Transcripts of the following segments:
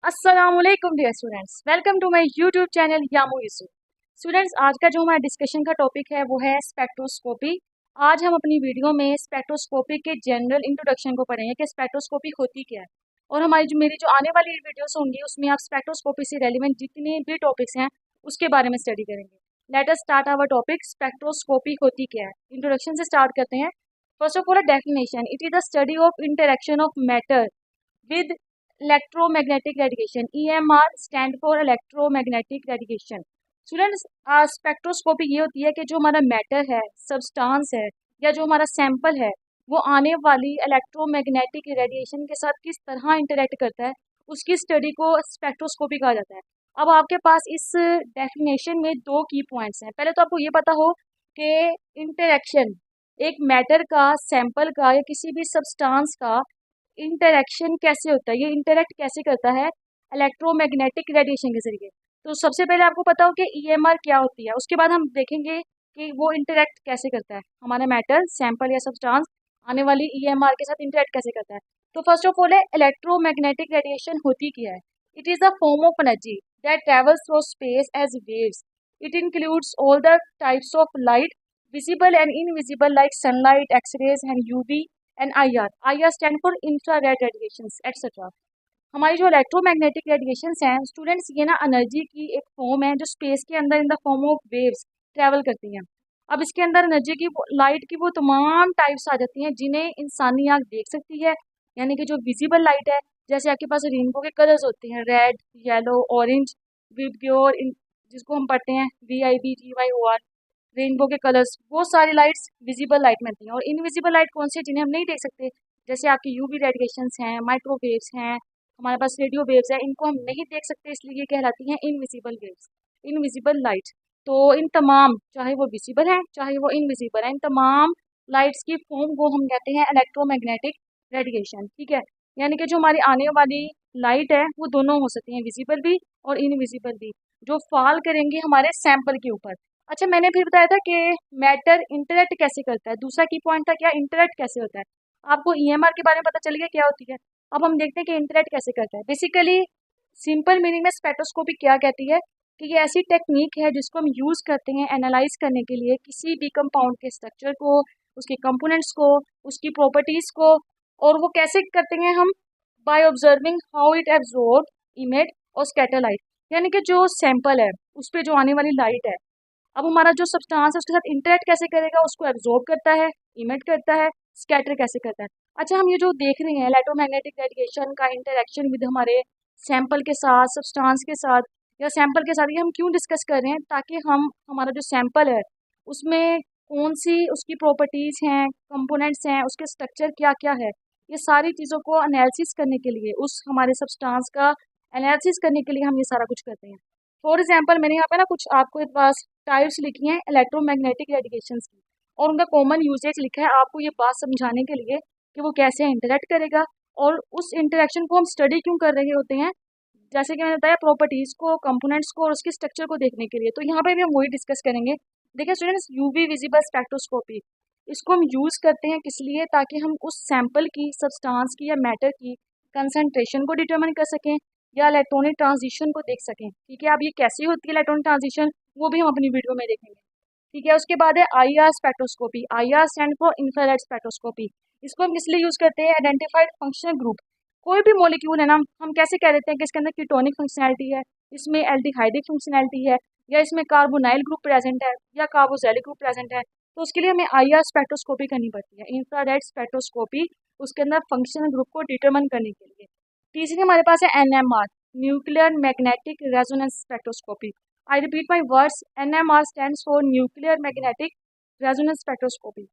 अस्सलामुअलैकुम dear students, welcome to my YouTube channel Yamu Yusuf. Students, आज का जो हमारा डिस्कशन का टॉपिक है वो है स्पेक्ट्रोस्कोपी। आज हम अपनी वीडियो में स्पेक्ट्रोस्कोपी के जनरल इंट्रोडक्शन को पढ़ेंगे कि स्पेक्ट्रोस्कोपी होती क्या है। और मेरी जो आने वाली वीडियोस होंगी उसमें आप स्पेक्ट्रोस्कोपी से रेलिवेंट जितने भी टॉपिक्स हैं उसके बारे में स्टडी करेंगे। Let us start our topic, spectroscopy होती क्या है। इंट्रोडक्शन से स्टार्ट करते हैं। First of all, definition: it is the study of interaction of matter with electromagnetic radiation. EMR stand for electromagnetic radiation. Students, spectroscopy ये होती है कि जो हमारा मैटर है, सब्सटेंस है या जो हमारा सैंपल है वो आने वाली इलेक्ट्रोमैग्नेटिक रेडिएशन के साथ किस तरह इंटरेक्ट करता है, उसकी स्टडी को स्पेक्ट्रोस्कोपी कहा जाता है। अब आपके पास इस डेफिनेशन में दो की पॉइंट्स हैं। पहले तो आपको ये पता हो कि इंटरेक्शन एक मैटर का, सैंपल का या किसी भी सब्सटेंस का इंटरेक्शन कैसे होता है, ये इंटरेक्ट कैसे करता है इलेक्ट्रोमैग्नेटिक रेडिएशन के जरिए। तो सबसे पहले आपको पता हो कि ईएमआर क्या होती है, उसके बाद हम देखेंगे कि वो इंटरेक्ट कैसे करता है, हमारा मैटर, सैंपल या सब्सटेंस आने वाली ईएमआर के साथ इंटरेक्ट कैसे करता है। तो फर्स्ट ऑफ ऑल है, इलेक्ट्रोमैग्नेटिक रेडिएशन होती क्या है। It is a form of energy that travels through space as waves. It includes all the types of light, visible and invisible, like sunlight, X-rays and UV and IR. IR stand for infrared radiations etcetera. हमारी जो electromagnetic radiations हैं students, ये ना energy की एक form है जो space के अंदर in the form of waves travel करती हैं। अब इसके अंदर एनर्जी की, लाइट की वो तमाम टाइप्स आ जाती हैं जिन्हें इंसानी आँख देख सकती है, यानी कि जो विजिबल लाइट है, जैसे आपके पास रेनबो के कलर्स होते हैं, रेड, येलो, ऑरेंज, विबग्योर, जिसको हम पढ़ते हैं VIBGYOR, रेनबो के कलर्स, वो सारी लाइट्स विजिबल लाइट में आती हैं। और इनविजिबल लाइट कौन सी है, जिन्हें हम नहीं देख सकते, जैसे आपकी यूवी रेडिएशंस हैं, माइक्रोवेव्स हैं, हमारे पास रेडियो वेव्स हैं, इनको हम नहीं देख सकते, इसलिए ये कहलाती हैं इनविजिबल वेव्स, इनविजिबल लाइट। तो इन तमाम, चाहे वो विजिबल हैं चाहे वो इनविजिबल हैं, इन तमाम लाइट्स की फॉर्म को हम कहते हैं इलेक्ट्रोमैग्नेटिक रेडिएशन। ठीक है, यानी कि जो हमारी आने वाली लाइट है वो दोनों हो सकती हैं, विजिबल भी और इनविजिबल भी, जो फॉल करेंगे हमारे सैंपल के ऊपर। अच्छा, मैंने फिर बताया था कि मैटर इंटरेक्ट कैसे करता है। दूसरा की पॉइंट था क्या, इंटरेक्ट कैसे होता है। आपको ईएमआर के बारे में पता चल गया क्या होती है। अब हम देखते हैं कि इंटरेक्ट कैसे करता है। बेसिकली सिंपल मीनिंग में स्पेक्ट्रोस्कोपी क्या कहती है कि ये ऐसी टेक्निक है जिसको हम यूज़ करते हैं एनालाइज करने के लिए किसी भी कंपाउंड के स्ट्रक्चर को, उसके कंपोनेंट्स को, उसकी प्रॉपर्टीज़ को। और वो कैसे करते हैं हम, by observing how it absorb, emit और स्कैटर लाइट। यानी कि जो सैंपल है उस पर जो आने वाली लाइट है, अब हमारा जो सब्सटेंस है उसके साथ इंटरेक्ट कैसे करेगा, उसको एब्जॉर्ब करता है, इमिट करता है, स्कैटर कैसे करता है। अच्छा, हम ये जो देख रहे हैं इलेक्ट्रोमैग्नेटिक रेडिएशन का इंटरेक्शन विद हमारे सैंपल के साथ, सब्सटेंस के साथ या सैंपल के साथ, ये हम क्यों डिस्कस कर रहे हैं, ताकि हम, हमारा जो सैंपल है उसमें कौन सी उसकी प्रॉपर्टीज़ हैं, कंपोनेंट्स हैं, उसके स्ट्रक्चर क्या क्या है, ये सारी चीज़ों को एनालिसिस करने के लिए, उस हमारे सब्सटेंस का एनालिसिस करने के लिए हम ये सारा कुछ करते हैं। फॉर एग्जाम्पल, मैंने यहाँ पे ना कुछ आपके पास टाइप्स लिखी हैं इलेक्ट्रोमैग्नेटिक रेडिएशंस की, और उनका कॉमन यूजेज लिखा है आपको ये बात समझाने के लिए कि वो कैसे इंटरेक्ट करेगा और उस इंटरेक्शन को हम स्टडी क्यों कर रहे होते हैं, जैसे कि मैंने बताया प्रोपर्टीज़ को, कंपोनेंट्स को और उसके स्ट्रक्चर को देखने के लिए। तो यहाँ पे भी हम वही डिस्कस करेंगे। देखिए स्टूडेंट्स, यूवी विजिबल स्पेक्ट्रोस्कोपी, इसको हम यूज़ करते हैं किस लिए, ताकि हम उस सैंपल की, सब्सटेंस की या मैटर की कंसंट्रेशन को डिटरमिन कर सकें या इलेक्ट्रॉनिक ट्रांजिशन को देख सकें। ठीक है, अब ये कैसी होती है इलेक्ट्रॉनिक ट्रांजिशन, वो भी हम अपनी वीडियो में देखेंगे। ठीक है, उसके बाद है IR spectroscopy. IR stand for infrared spectroscopy. इसको हम किस लिए यूज़ करते हैं, आइडेंटिफाइड फंक्शनल ग्रुप। कोई भी मॉलिक्यूल है ना, हम कैसे कह देते हैं कि इसके अंदर कीटोनिक फंक्शनैलिटी है, इसमें एल्डिहाइडिक फंक्शनैलिटी है, या इसमें कार्बोनाइल ग्रुप प्रेजेंट है या कार्बोक्सिलिक ग्रुप प्रेजेंट है। तो उसके लिए हमें IR स्पेक्ट्रोस्कोपी करनी पड़ती है, इंफ्रारेड स्पेक्ट्रोस्कोपी, उसके अंदर फंक्शनल ग्रुप को डिटरमिन करने के लिए। तीसरी हमारे पास है NMR, nuclear magnetic resonance spectroscopy. I repeat my words, NMR stands for nuclear magnetic resonance spectroscopy.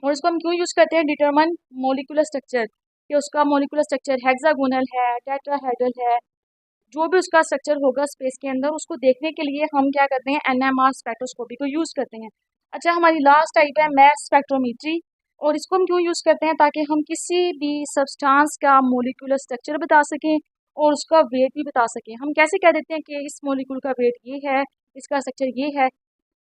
और इसको हम क्यों यूज़ करते हैं, डिटरमिन मोलिकुलर स्ट्रक्चर, कि उसका मोलिकुलर स्ट्रक्चर हेक्सागोनल है, टेट्राहेड्रल है, जो भी उसका स्ट्रक्चर होगा स्पेस के अंदर, उसको देखने के लिए हम क्या करते हैं, NMR स्पेक्ट्रोस्कोपी को यूज़ करते हैं। अच्छा, हमारी लास्ट टाइप है मैस स्पेक्ट्रोमीट्री, और इसको हम क्यों यूज़ करते हैं, ताकि हम किसी भी सब्सटेंस का मोलिकुलर स्ट्रक्चर बता सकें और उसका वेट भी बता सकें। हम कैसे कह देते हैं कि इस मोलिक्यूल का वेट ये है, इसका स्ट्रक्चर ये है,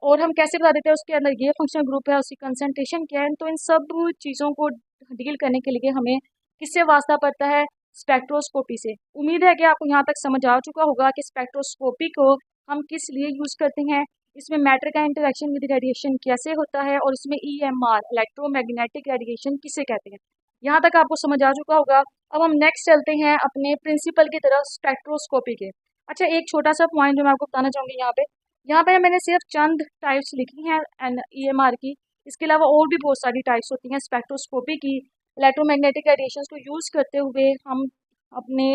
और हम कैसे बता देते हैं उसके अंदर ये फंक्शनल ग्रुप है, उसकी कंसंट्रेशन क्या है। तो इन सब चीज़ों को डील करने के लिए हमें किससे वास्ता पड़ता है, स्पेक्ट्रोस्कोपी से। उम्मीद है कि आपको यहाँ तक समझ आ चुका होगा कि स्पेक्ट्रोस्कोपी को हम किस लिए यूज़ करते हैं, इसमें मैटर का इंटरेक्शन विद रेडिएशन कैसे होता है, और इसमें EMR इलेक्ट्रोमैग्नेटिक रेडिएशन किसे कहते हैं। यहाँ तक आपको समझ आ चुका होगा। अब हम नेक्स्ट चलते हैं अपने प्रिंसिपल की तरफ स्पेक्ट्रोस्कोपी के। अच्छा, एक छोटा सा पॉइंट जो मैं आपको बताना चाहूँगी यहाँ पे मैंने सिर्फ चंद टाइप्स लिखी हैं EMR की। इसके अलावा और भी बहुत सारी टाइप्स होती हैं स्पेक्ट्रोस्कोपी की। इलेक्ट्रोमैग्नेटिक रेडिएशंस को यूज़ करते हुए हम अपने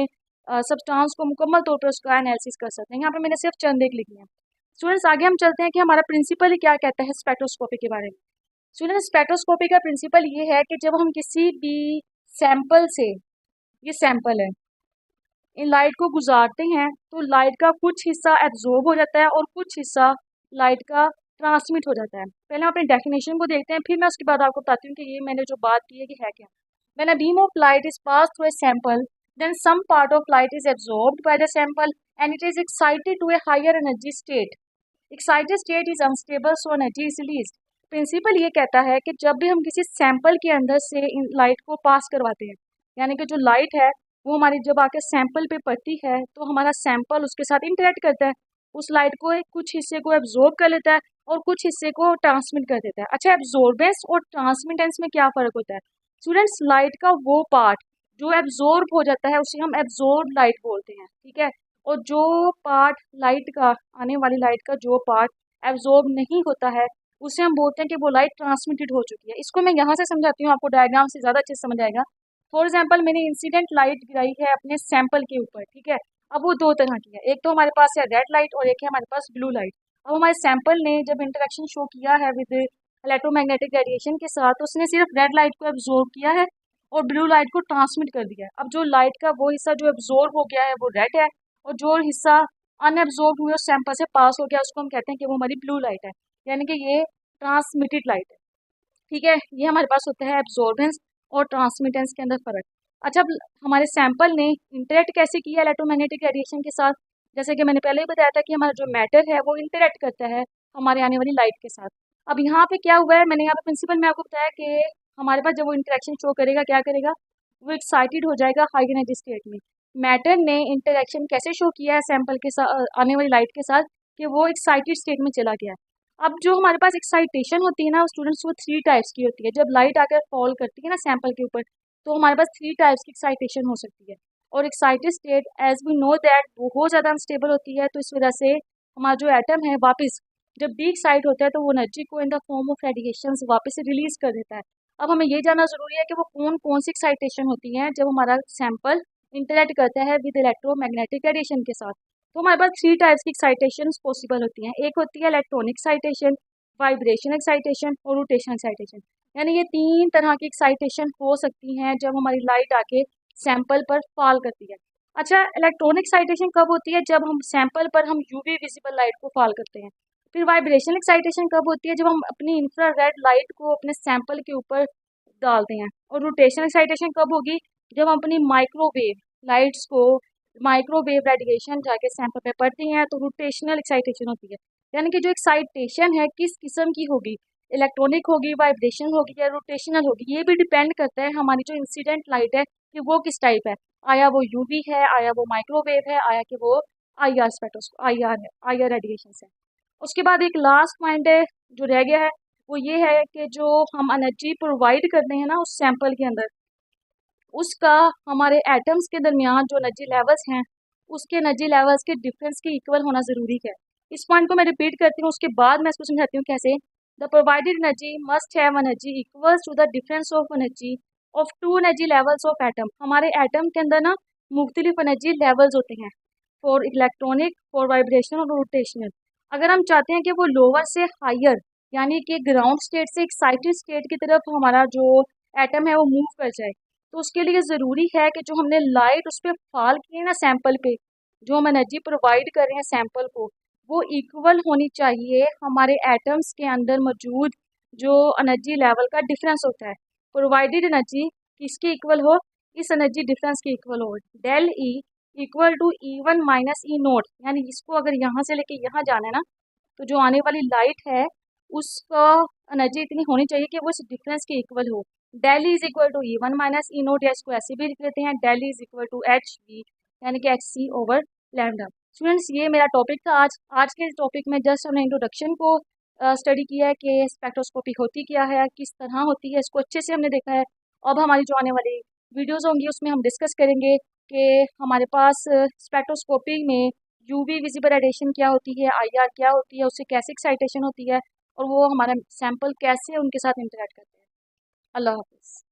सब्सटेंस को मुकम्मल तौर पर उसका एनालिसिस कर सकते हैं। यहाँ पे मैंने सिर्फ चंद एक लिखी हैं। स्टूडेंट्स, आगे हम चलते हैं कि हमारा प्रिंसिपल क्या कहता है स्पेक्ट्रोस्कोपी के बारे में। स्टूडेंट्स, स्पेक्ट्रोस्कोपी का प्रिंसिपल ये है कि जब हम किसी भी सैंपल से, ये सैंपल है, इन लाइट को गुजारते हैं तो लाइट का कुछ हिस्सा एब्जॉर्ब हो जाता है और कुछ हिस्सा लाइट का ट्रांसमिट हो जाता है। पहले हम अपनी डेफिनेशन को देखते हैं, फिर मैं उसके बाद आपको बताती हूँ कि ये मैंने जो बात की है कि है क्या। When a beam of light is pass through a sample, then some part of light is absorbed by the sample and it is excited to a higher energy state. Excited state is unstable, so energy is released. Principle ये कहता है कि जब भी हम किसी sample के अंदर से इन लाइट को पास करवाते हैं, यानी कि जो लाइट है वो हमारी जब आके सैंपल पे पड़ती है तो हमारा सैंपल उसके साथ इंटरेक्ट करता है, उस लाइट को कुछ हिस्से को एब्जॉर्ब कर लेता है और कुछ हिस्से को ट्रांसमिट कर देता है। अच्छा, एब्जॉर्बेंस और ट्रांसमिटेंस में क्या फ़र्क होता है स्टूडेंट्स? लाइट का वो पार्ट जो एब्जॉर्ब हो जाता है उसे हम एब्जॉर्ब लाइट बोलते हैं, ठीक है। और जो पार्ट लाइट का, आने वाली लाइट का जो पार्ट एब्जॉर्ब नहीं होता है उसे हम बोलते हैं कि वो लाइट ट्रांसमिटेड हो चुकी है। इसको मैं यहाँ से समझाती हूँ, आपको डायग्राम से ज़्यादा अच्छे से समझ आएगा। फॉर एग्जाम्पल, मैंने इंसिडेंट लाइट गिराई है अपने सैंपल के ऊपर, ठीक है। अब वो दो तरह की है, एक तो हमारे पास है रेड लाइट और एक है हमारे पास ब्लू लाइट। अब हमारे सैंपल ने जब इंटरेक्शन शो किया है विद इलेक्ट्रोमैग्नेटिक रेडिएशन के साथ, तो उसने सिर्फ रेड लाइट को एब्जॉर्ब किया है और ब्लू लाइट को ट्रांसमिट कर दिया है। अब जो लाइट का वो हिस्सा जो एब्जॉर्ब हो गया है वो रेड है, और जो हिस्सा अनएब्जॉर्ब हुए उस सैंपल से पास हो गया उसको हम कहते हैं कि वो हमारी ब्लू लाइट है, यानी कि ये ट्रांसमिटेड लाइट है, ठीक है। ये हमारे पास होता है एब्जॉर्बेंस और ट्रांसमिटेंस के अंदर फ़र्क। अच्छा, अब हमारे सैंपल ने इंटरेक्ट कैसे किया इलेक्ट्रोमैग्नेटिक रेडिएशन के साथ? जैसे कि मैंने पहले ही बताया था कि हमारा जो मैटर है वो इंटरेक्ट करता है हमारे आने वाली लाइट के साथ। अब यहाँ पे क्या हुआ है, मैंने यहाँ पे प्रिंसिपल में आपको बताया कि हमारे पास जब वो इंटरेक्शन शो करेगा क्या करेगा, वो एक्साइटेड हो जाएगा हाई एनर्जी स्टेट में। मैटर ने इंटरेक्शन कैसे शो किया है सैंपल के साथ, आने वाली लाइट के साथ, कि वो एक्साइटेड स्टेट में चला गया। अब जो हमारे पास एक्साइटेशन होती है ना स्टूडेंट्स, वो 3 टाइप्स की होती है। जब लाइट आकर फॉल करती है ना सैंपल के ऊपर, तो हमारे पास 3 टाइप्स की एक्साइटेशन हो सकती है। और excited state as we know that बहुत ज़्यादा अनस्टेबल होती है, तो इस वजह से हमारा जो एटम है वापस जब डी एक्साइट होता है तो वो एनर्जी को in the form of radiation वापस से रिलीज कर देता है। अब हमें ये जानना ज़रूरी है कि वो कौन कौन सी एक्साइटेशन होती हैं जब हमारा सैंपल इंटरेक्ट करता है विद इलेक्ट्रोमैग्नेटिक रेडिएशन के साथ। तो हमारे पास 3 टाइप्स की एक्साइटेशन पॉसिबल होती हैं। एक होती है इलेक्ट्रॉनिक एक्साइटेशन, वाइब्रेशन एक्साइटेशन और रोटेशन एक्साइटेशन। यानी ये 3 तरह की एक्साइटेशन हो सकती हैं जब हमारी लाइट आके सैंपल पर फॉल करती है। अच्छा, इलेक्ट्रॉनिक एक्साइटेशन कब होती है? जब हम सैंपल पर हम यूवी विजिबल लाइट को फॉल करते हैं। फिर वाइब्रेशन एक्साइटेशन कब होती है? जब हम अपनी इंफ्रारेड लाइट को अपने सैंपल के ऊपर डालते हैं। और रोटेशन एक्साइटेशन कब होगी? जब हम अपनी माइक्रोवेव लाइट्स को, माइक्रोवेव रेडिएशन जाके सैंपल पे पड़ती हैं, तो रोटेशनल एक्साइटेशन होती है। यानी कि जो एक्साइटेशन है किस किस्म की होगी, इलेक्ट्रॉनिक होगी, वाइब्रेशन होगी या रोटेशनल होगी, ये भी डिपेंड करता है हमारी जो इंसिडेंट लाइट है कि वो किस टाइप है। आया वो यूवी है, आया वो माइक्रोवेव है, आया कि वो आईआर स्पेक्ट्रोस्कोप आईआर है, आईआर रेडिएशन है। उसके बाद एक लास्ट पॉइंट है जो रह गया है, वो ये है कि जो हम एनर्जी प्रोवाइड करते हैं ना उस सैंपल के अंदर, उसका हमारे एटम्स के दरमियान जो एनर्जी लेवल्स हैं उसके एनर्जी लेवल्स के डिफरेंस के इक्वल होना ज़रूरी है। इस पॉइंट को मैं रिपीट करती हूँ, उसके बाद मैं इसको समझाती हूँ कैसे। The provided energy must have energy equals to the difference of energy of 2 energy levels of atom. हमारे एटम के अंदर ना मुख्तलिफ एनर्जी लेवल्स होते हैं, फॉर इलेक्ट्रॉनिक, फॉर वाइब्रेशन और रोटेशनल। अगर हम चाहते हैं कि वो लोअर से हायर, यानी कि ग्राउंड स्टेट से एक्साइटेड स्टेट की तरफ हमारा जो एटम है वो मूव कर जाए, तो उसके लिए ज़रूरी है कि जो हमने लाइट उस पर फॉल की है ना सैंपल पे, जो हम एनर्जी प्रोवाइड कर रहे हैं सैंपल को, वो इक्वल होनी चाहिए हमारे एटम्स के अंदर मौजूद जो एनर्जी लेवल का डिफरेंस होता है। प्रोवाइडेड एनर्जी किसकी इक्वल हो? इस एनर्जी डिफरेंस की इक्वल हो। Del E equal to E1 minus E naught, यानी इसको अगर यहाँ से लेके यहाँ जाना है ना, तो जो आने वाली लाइट है उसका एनर्जी इतनी होनी चाहिए कि वो इस डिफरेंस के इक्वल हो। Del is equal to E1 minus E naught, या इसको ऐसे भी लिख लेते हैं del is equal to H V, यानी कि H C over lambda. Students, ये मेरा टॉपिक था आज के टॉपिक में जस्ट हमने इंट्रोडक्शन को स्टडी किया है कि स्पेक्ट्रोस्कोपी होती क्या है, किस तरह होती है, इसको अच्छे से हमने देखा है। अब हमारी जो आने वाली वीडियोस होंगी उसमें हम डिस्कस करेंगे कि हमारे पास स्पेक्ट्रोस्कोपी में यूवी विजिबल रेडिएशन क्या होती है, आईआर क्या होती है, उससे कैसे एक्साइटेशन होती है, और वो हमारा सैंपल कैसे उनके साथ इंटरेक्ट करते हैं। अल्लाह हाफिज़।